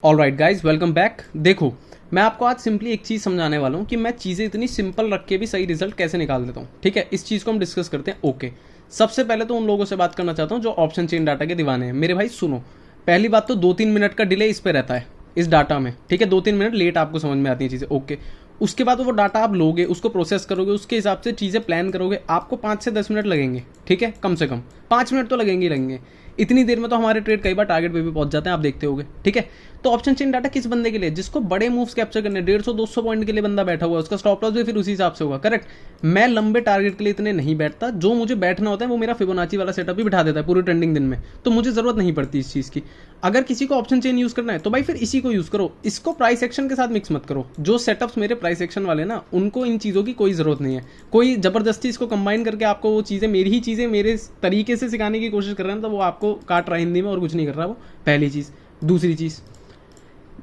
All right guys, welcome back. देखो, मैं आपको आज सिंपली एक चीज़ समझाने वाला हूँ कि मैं चीज़ें इतनी सिंपल रख के भी सही रिजल्ट कैसे निकाल देता हूँ। ठीक है, इस चीज़ को हम डिस्कस करते हैं। ओके, सबसे पहले तो उन लोगों से बात करना चाहता हूँ जो ऑप्शन चेन डाटा के दीवाने हैं। मेरे भाई सुनो, पहली बात तो 2-3 मिनट का डिले इस पर रहता है, इस डाटा में। ठीक है, 2-3 मिनट लेट आपको समझ में आती हैं चीज़ें। ओके, उसके बाद वो डाटा आप लोगे, उसको प्रोसेस करोगे, उसके हिसाब से चीज़ें प्लान करोगे, आपको 5 से 10 मिनट लगेंगे। ठीक है, कम से कम 5 मिनट तो लगेंगे ही लगेंगे। इतनी देर में तो हमारे ट्रेड कई बार टारगेट पे भी पहुंच जाते हैं, आप देखते होगे। ठीक है, तो ऑप्शन चेन डाटा किस बंदे के लिए? जिसको बड़े मूव्स कैप्चर करने, 150-200 पॉइंट के लिए बंदा बैठा हुआ है, उसका स्टॉप लॉस भी फिर उसी हिसाब से होगा। करेक्ट। मैं लंबे टारगेट के लिए इतने नहीं बैठता, जो मुझे बैठना होता है वो मेरा फिबोनाची वाला सेटअप भी बिठा देता है पूरे ट्रेंडिंग दिन में, तो मुझे जरूरत नहीं पड़ती इस चीज़ की। अगर किसी को ऑप्शन चेन यूज करना है तो भाई फिर इसी को यूज करो, इसको प्राइस एक्शन के साथ मिक्स मत करो। जो सेटअप्स मेरे प्राइस एक्शन वाले ना, उनको इन चीज़ों की कोई ज़रूरत नहीं है। कोई ज़बरदस्ती इसको कंबाइन करके आपको वो चीज़ें, मेरी ही चीज़ें मेरे तरीके से सिखाने की कोशिश कर रहे हैं, तो वो आपको काट रहा है हिंदी में और कुछ नहीं कर रहा वो। पहली चीज़। दूसरी चीज़,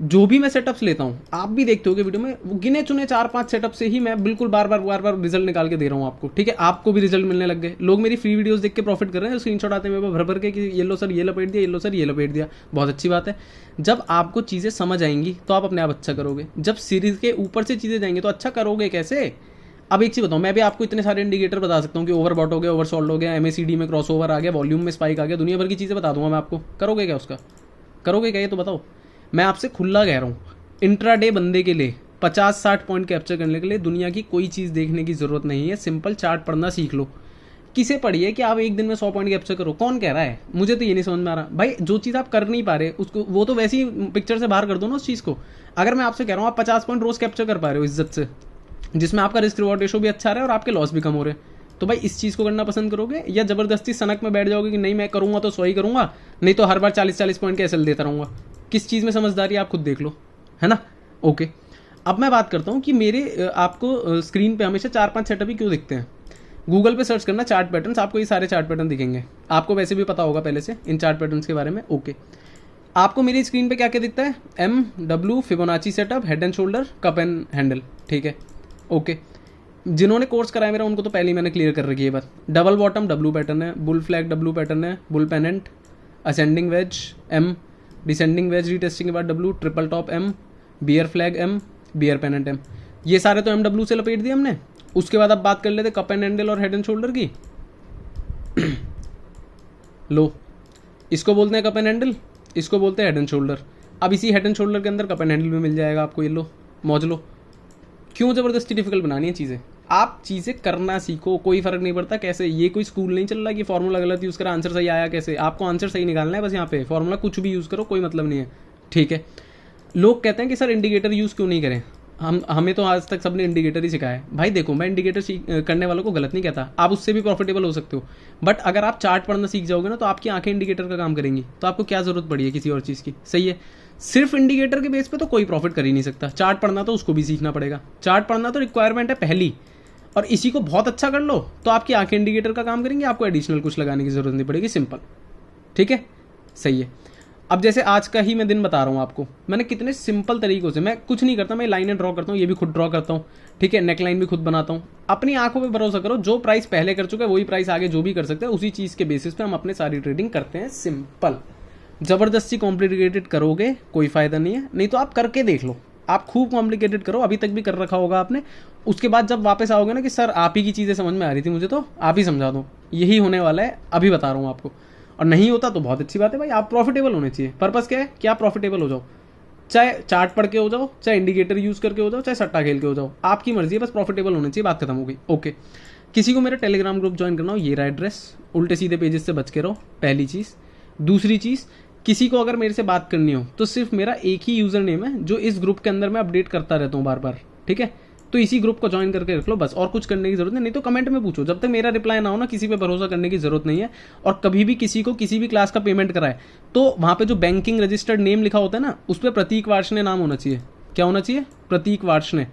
जो भी मैं सेटअप्स लेता हूँ, आप भी देखते होगे वीडियो में, वो गिने चुने 4-5 सेटअप से ही मैं बिल्कुल बार बार रिजल्ट निकाल के दे रहा हूँ आपको। ठीक है, आपको भी रिजल्ट मिलने लग गए। लोग मेरी फ्री वीडियोस देख के प्रॉफिट कर रहे हैं, स्क्रीनशॉट आते हैं मेरे भर भर के कि ये लो सर ये लपेट दिया, ये लो सर ये लपेट दिया। बहुत अच्छी बात है। जब आपको चीज़ें समझ आएंगी तो आप अपने आप अच्छा करोगे। जब सीरीज के ऊपर से चीज़ें जाएंगी तो अच्छा करोगे कैसे? अब एक चीज़ बताऊँ, मैं भी आपको इतने सारे इंडिकेटर बता सकता हूँ कि ओवरबॉट हो गया, ओवरसोल्ड हो गया, MACD में क्रॉसओवर आ गया, वॉल्यूम में स्पाइक आ गया, दुनिया भर की चीज़ें बता दूंगा मैं आपको। करोगे क्या उसका? करोगे क्या ये तो बताओ। मैं आपसे खुला कह रहा हूँ, इंट्राडे बंदे के लिए 50-60 पॉइंट कैप्चर करने के लिए दुनिया की कोई चीज़ देखने की ज़रूरत नहीं है। सिंपल चार्ट पढ़ना सीख लो। किसे पढ़िए कि आप एक दिन में 100 पॉइंट कैप्चर करो? कौन कह रहा है? मुझे तो ये नहीं समझ में आ रहा भाई। जो चीज़ आप कर नहीं पा रहे उसको, वो तो वैसे ही पिक्चर से बाहर कर दो ना उस चीज़ को। अगर मैं आपसे कह रहा हूँ आप 50 पॉइंट रोज कैप्चर कर पा रहे हो इज्जत से, जिसमें आपका रिस्क रिवॉर्ड रेशो भी अच्छा रहा है और आपके लॉस भी कम हो रहे हैं, तो भाई इस चीज़ को करना पसंद करोगे, या ज़बरदस्ती सनक में बैठ जाओगे कि नहीं मैं करूँगा तो 100 ही करूँगा, नहीं तो हर बार 40-40 पॉइंट का एसएल देता रहूँगा? किस चीज़ में समझदारी आप खुद देख लो, है ना। ओके, अब मैं बात करता हूँ कि मेरे आपको स्क्रीन पे हमेशा 4-5 सेटअप ही क्यों दिखते हैं। गूगल पे सर्च करना चार्ट पैटर्न्स, आपको ये सारे चार्ट पैटर्न दिखेंगे। आपको वैसे भी पता होगा पहले से इन चार्ट पैटर्न्स के बारे में। ओके, आपको मेरी स्क्रीन पे क्या क्या दिखता है? MW Fibonacci setup, head and shoulder, cup and handle. ठीक है, ओके। जिन्होंने कोर्स कराया मेरा उनको तो पहले ही मैंने क्लियर कर रखी है बात। डबल बॉटम W पैटर्न है, बुल फ्लैग W पैटर्न है, bull pennant, ascending wedge M, descending wedge retesting के बाद W, triple top M, bear flag M, bear pennant M। ये सारे तो MW से लपेट दिए हमने। उसके बाद अब बात कर लेते कप एंड हैंडल और हेड एंड शोल्डर की। लो, इसको बोलते हैं कप एंड हैंडल, इसको बोलते हैं हेड एंड शोल्डर। अब इसी हेड एंड शोल्डर के अंदर कप एंड हैंडल भी मिल जाएगा आपको। ये लो, मौज लो। क्यों ज़बरदस्ती डिफिकल्ट बनानी है चीज़ें? आप चीज़ें करना सीखो, कोई फर्क नहीं पड़ता कैसे। ये कोई स्कूल नहीं चल रहा कि फॉर्मूला गलत यूज़ करा आंसर सही आया कैसे। आपको आंसर सही निकालना है बस। यहाँ पे फॉर्मूला कुछ भी यूज़ करो, कोई मतलब नहीं है। ठीक है, लोग कहते हैं कि सर इंडिकेटर यूज़ क्यों नहीं करें। हमें तो आज तक सबने इंडिकेटर ही सिखाया है। भाई देखो, मैं इंडिकेटर करने वालों को गलत नहीं कहता, आप उससे भी प्रॉफिटेबल हो सकते हो। बट अगर आप चार्ट पढ़ना सीख जाओगे ना, तो आपकी आंखें इंडिकेटर का काम करेंगी, तो आपको क्या जरूरत पड़ी है किसी और चीज़ की? सही है। सिर्फ इंडिकेटर के बेस पे तो कोई प्रॉफिट कर ही नहीं सकता। चार्ट पढ़ना तो उसको भी सीखना पड़ेगा। चार्ट पढ़ना तो रिक्वायरमेंट है पहली, और इसी को बहुत अच्छा कर लो तो आपकी आंखें इंडिकेटर का काम करेंगी, आपको एडिशनल कुछ लगाने की जरूरत नहीं पड़ेगी। सिंपल। ठीक है, सही है। अब जैसे आज का ही मैं दिन बता रहा हूँ आपको, मैंने कितने सिंपल तरीकों से, मैं कुछ नहीं करता, मैं लाइनें ड्रॉ करता हूँ, ये भी खुद ड्रॉ करता हूँ। ठीक है, नेकलाइन भी खुद बनाता हूँ। अपनी आंखों पे भरोसा करो, जो प्राइस पहले कर चुका है वही प्राइस आगे जो भी कर सकते हैं, उसी चीज़ के बेसिस पे हम अपने सारी ट्रेडिंग करते हैं। सिंपल। ज़बरदस्ती कॉम्प्लिकेटेड करोगे कोई फ़ायदा नहीं है। नहीं तो आप करके देख लो, आप खूब कॉम्प्लिकेटेड करो, अभी तक भी कर रखा होगा आपने। उसके बाद जब वापस आओगे ना कि सर आप ही की चीज़ें समझ में आ रही थी मुझे, तो आप ही समझा दो। यही होने वाला है, अभी बता रहा हूँ आपको। और नहीं होता तो बहुत अच्छी बात है भाई, आप प्रॉफिटेबल होने चाहिए। पर्पस क्या है कि आप प्रॉफिटेबल हो जाओ, चाहे चार्ट पढ़ के हो जाओ, चाहे इंडिकेटर यूज़ करके हो जाओ, चाहे सट्टा खेल के हो जाओ, आपकी मर्जी है, बस प्रॉफिटेबल होने चाहिए। बात खत्म हो गई। ओके, किसी को मेरा टेलीग्राम ग्रुप ज्वाइन करना हो, ये रहा एड्रेस। उल्टे सीधे पेजेस से बच के रहो, पहली चीज़। दूसरी चीज़, किसी को अगर मेरे से बात करनी हो तो सिर्फ मेरा एक ही यूज़र नेम है जो इस ग्रुप के अंदर मैं अपडेट करता रहता हूँ बार बार। ठीक है, तो इसी ग्रुप को ज्वाइन करके रख लो बस, और कुछ करने की जरूरत नहीं तो कमेंट में पूछो। जब तक मेरा रिप्लाई ना हो ना, किसी पे भरोसा करने की जरूरत नहीं है। और कभी भी किसी को किसी भी क्लास का पेमेंट कराए तो वहाँ पे जो बैंकिंग रजिस्टर्ड नेम लिखा होता है ना, उस पर प्रतीक वार्ष्णेय नाम होना चाहिए। क्या होना चाहिए? प्रतीक वार्ष्णेय।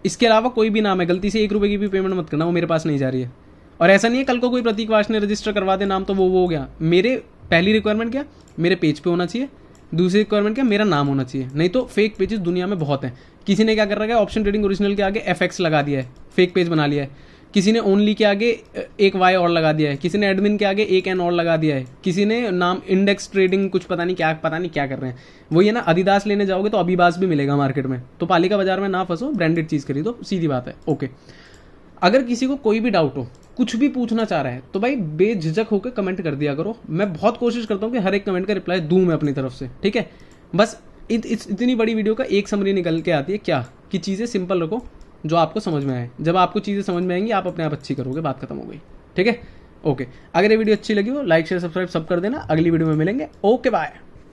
इसके अलावा कोई भी नाम है, गलती से 1 रुपये की भी पेमेंट मत करना, वो मेरे पास नहीं जा रही है। और ऐसा नहीं है कल को कोई प्रतीक वार्ष्णेय रजिस्टर करवा दे नाम तो वो हो गया। मेरे पहली रिक्वायरमेंट क्या, मेरे पेज पे होना चाहिए। दूसरी रिक्वायरमेंट क्या, मेरा नाम होना चाहिए। नहीं तो फेक पेजेस दुनिया में बहुत हैं। किसी ने क्या कर रखा है, ऑप्शन ट्रेडिंग ओरिजिनल के आगे FX लगा दिया है, फेक पेज बना लिया है। किसी ने ओनली के आगे एक वाई और लगा दिया है, किसी ने एडमिन के आगे एक एन और लगा दिया है, किसी ने नाम इंडेक्स ट्रेडिंग कुछ पता नहीं क्या कर रहे हैं। वही है ना, अदिदास लेने जाओगे तो अभिबास भी मिलेगा मार्केट में। तो पालिका बाजार में ना फंसो, ब्रांडेड चीज़ खरीदो, सीधी बात है। ओके, अगर किसी को कोई भी डाउट हो, कुछ भी पूछना चाह रहा है, तो भाई बेझिझक होकर कमेंट कर दिया करो। मैं बहुत कोशिश करता हूँ कि हर एक कमेंट का रिप्लाई दूँ मैं अपनी तरफ से, ठीक है। बस इतनी बड़ी वीडियो का एक समरी निकल के आती है क्या, कि चीज़ें सिंपल रखो जो आपको समझ में आए। जब आपको चीज़ें समझ में आएंगी, आप अपने आप अच्छी करोगे, बात खत्म हो गई, ठीक है। ओके, अगर ये वीडियो अच्छी लगी हो, लाइक शेयर सब्सक्राइब सब कर देना। अगली वीडियो में मिलेंगे, ओके बाय।